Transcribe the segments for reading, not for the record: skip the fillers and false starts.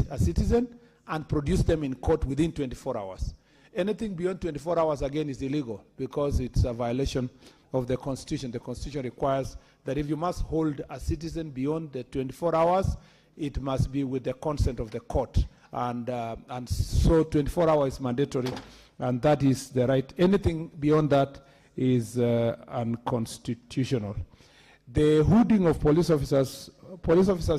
a citizen and produce them in court within 24 hours. Anything beyond 24 hours, again, is illegal because it's a violation of the Constitution. The Constitution requires that if you must hold a citizen beyond the 24 hours, it must be with the consent of the court. And so 24 hours is mandatory, and that is the right. Anything beyond that is unconstitutional. The hooding of police officers'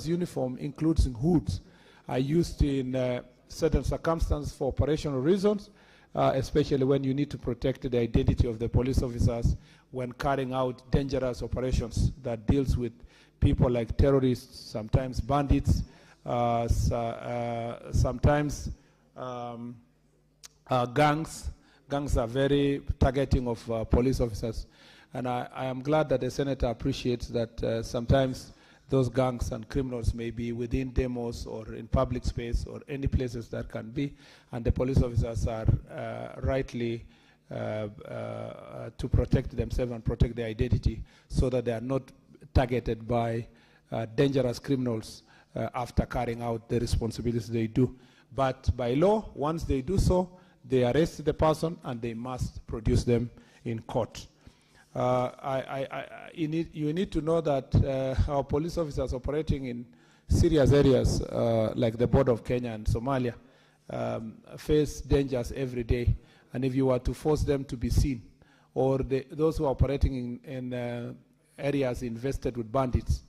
uniform, includes hoods, are used in certain circumstances for operational reasons, especially when you need to protect the identity of the police officers when carrying out dangerous operations that deals with people like terrorists, sometimes bandits, sometimes gangs. Gangs are very targeting of police officers. And I am glad that the Senator appreciates that sometimes those gangs and criminals may be within demos or in public space or any places that can be, and the police officers are rightly to protect themselves and protect their identity so that they are not targeted by dangerous criminals after carrying out the responsibilities they do. But by law, once they do so, they arrest the person and they must produce them in court. You need to know that our police officers operating in serious areas like the border of Kenya and Somalia face dangers every day. And if you were to force them to be seen, or those who are operating in areas infested with bandits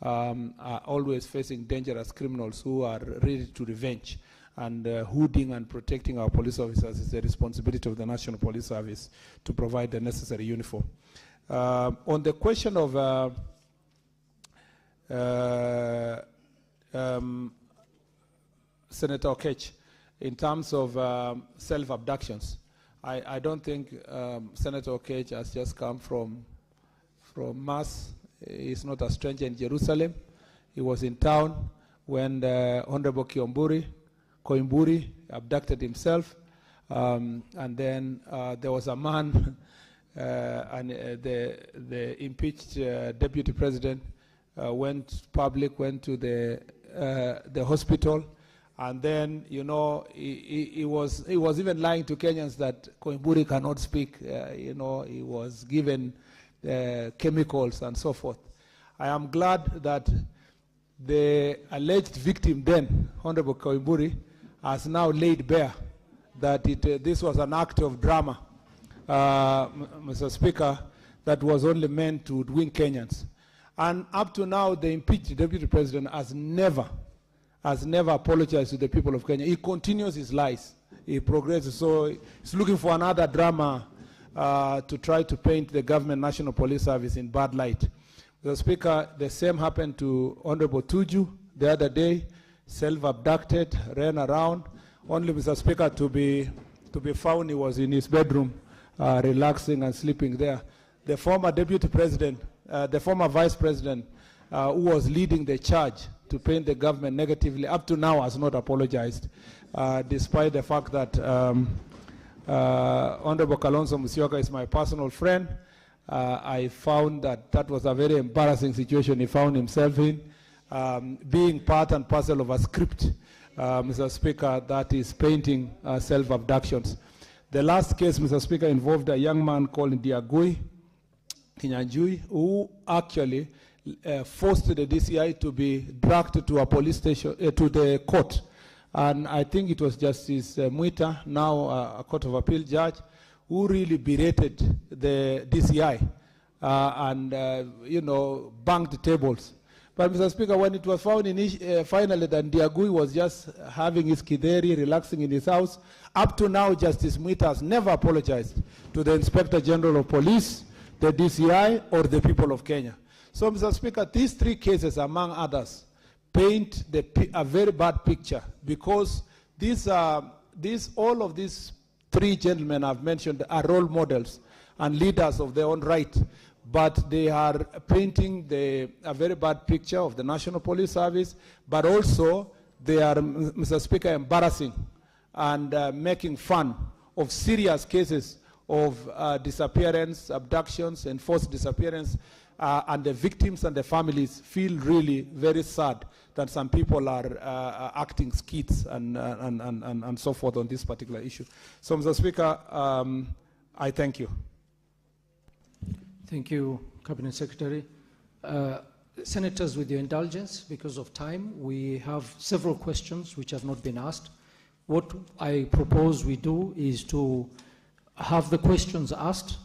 are always facing dangerous criminals who are ready to revenge. And hooding and protecting our police officers is the responsibility of the National Police Service to provide the necessary uniform. On the question of Senator Okech, in terms of self-abductions, I don't think Senator Okech has just come from Mass. He's not a stranger in Jerusalem. He was in town when the Honorable Koimburi abducted himself, and then there was a man, and the impeached deputy president went to the hospital, and then he was even lying to Kenyans that Koimburi cannot speak. He was given chemicals and so forth. I am glad that the alleged victim then, Honorable Koimburi, has now laid bare that this was an act of drama, Mr. Speaker, that was only meant to win Kenyans. And up to now, the impeached deputy president has never apologized to the people of Kenya. He continues his lies. He progresses. So he's looking for another drama to try to paint the government National Police Service in bad light. Mr. Speaker, the same happened to Honorable Tuju the other day. Self-abducted, ran around. Only, Mr. Speaker, to be found, he was in his bedroom, relaxing and sleeping there. The former deputy president, the former vice president, who was leading the charge to paint the government negatively, up to now has not apologized, despite the fact that Honorable Kalonzo Musyoka is my personal friend. I found that was a very embarrassing situation he found himself in. Being part and parcel of a script, Mr. Speaker, that is painting self-abductions. The last case, Mr. Speaker, involved a young man called Kenyan, who actually forced the DCI to be dragged to a police station, to the court. And I think it was Justice Mwita, now a Court of Appeal judge, who really berated the DCI and, banged the tables. But, Mr. Speaker, when it was found finally that Ndiagui was just having his kideri, relaxing in his house, up to now, Justice Mwita has never apologized to the Inspector General of Police, the DCI, or the people of Kenya. So, Mr. Speaker, these three cases, among others, paint a very bad picture, because all of these three gentlemen I've mentioned are role models and leaders of their own right. But they are painting a very bad picture of the National Police Service, but also they are, Mr. Speaker, embarrassing and making fun of serious cases of disappearance, abductions, enforced disappearance, and the victims and the families feel really very sad that that some people are acting skits and so forth on this particular issue. So, Mr. Speaker, I thank you. Thank you, Cabinet Secretary. Senators, with your indulgence, because of time, we have several questions which have not been asked. What I propose we do is to have the questions asked,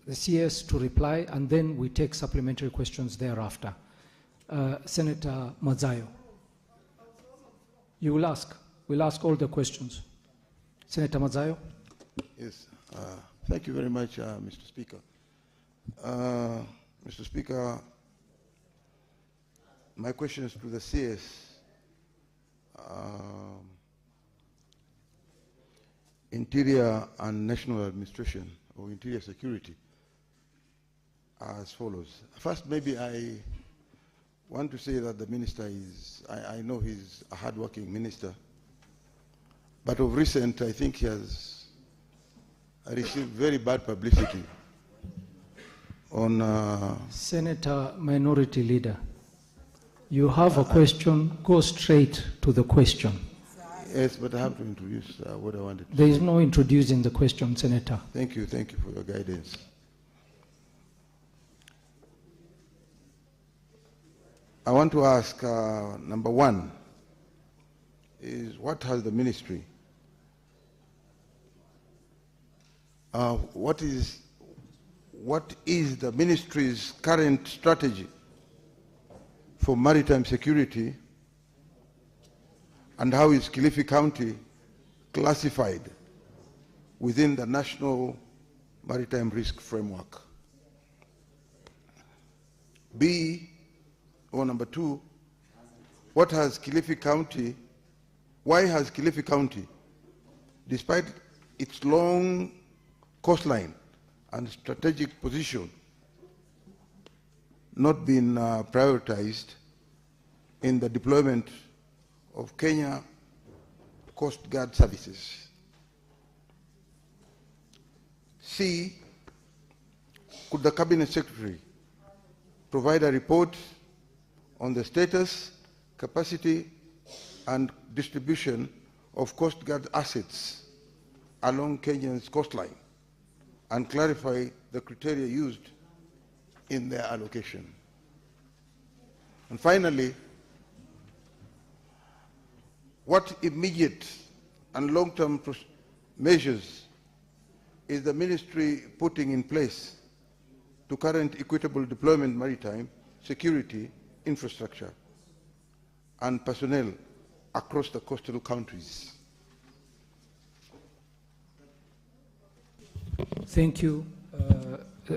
the CS to reply, and then we take supplementary questions thereafter. Senator Mazayo, you will ask. We'll ask all the questions. Senator Mazayo. Yes, thank you very much, Mr. Speaker. Mr. Speaker, my question is to the CS. Interior and National Administration, or Interior Security, as follows. First, maybe I want to say that the minister is, I know he's a hardworking minister, but of recent, I think he has received very bad publicity on... Senator Minority Leader, you have a question, go straight to the question. Yes, but I have to introduce what I wanted to There say. is no introducing the question, Senator. Thank you for your guidance. I want to ask, number one, is what has the ministry, what is the ministry's current strategy for maritime security, and how is Kilifi County classified within the National Maritime Risk Framework? B, or number two, what has Kilifi County, why has Kilifi County, despite its long coastline and strategic position, not been prioritized in the deployment of Kenya Coast Guard services? C, could the Cabinet Secretary provide a report on the status, capacity, and distribution of Coast Guard assets along Kenya's coastline, and clarify the criteria used in their allocation? And finally, what immediate and long-term measures is the ministry putting in place to current equitable deployment maritime security infrastructure and personnel across the coastal countries? Thank you.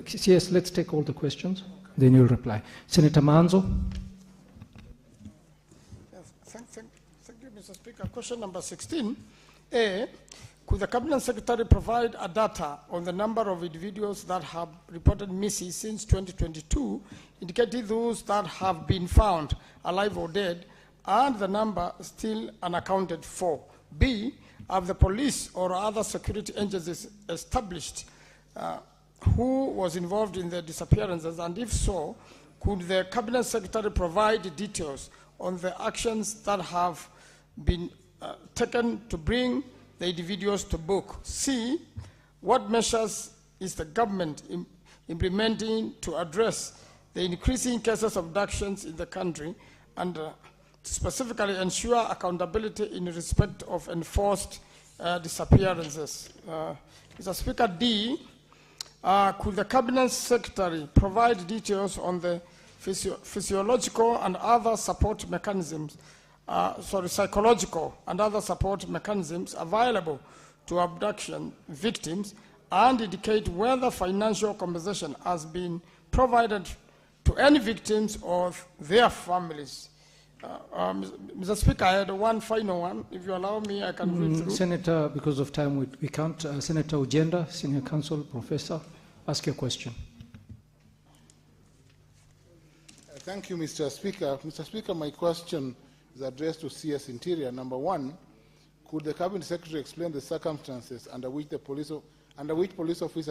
CS, let's take all the questions, then you'll reply. Senator Manzo. Thank you, Mr. Speaker. Question number 16. A, could the Cabinet Secretary provide a data on the number of individuals that have reported missing since 2022, indicating those that have been found alive or dead, and the number still unaccounted for? B, have the police or other security agencies established who was involved in the disappearances, and if so, could the Cabinet Secretary provide details on the actions that have been taken to bring the individuals to book? C, what measures is the government implementing to address the increasing cases of abductions in the country, and to specifically ensure accountability in respect of enforced disappearances? Mr. Speaker, D, could the Cabinet Secretary provide details on the physiological and other support mechanisms, psychological and other support mechanisms available to abduction victims, and indicate whether financial compensation has been provided to any victims or their families? Mr. Speaker, I had one final one. If you allow me, I can read through. Senator, because of time, we can't. Senator Ujenda, Senior Counsel, Professor, ask your question. Thank you, Mr. Speaker. Mr. Speaker, my question is addressed to CS Interior. Number one, could the Cabinet Secretary explain the circumstances under which police officers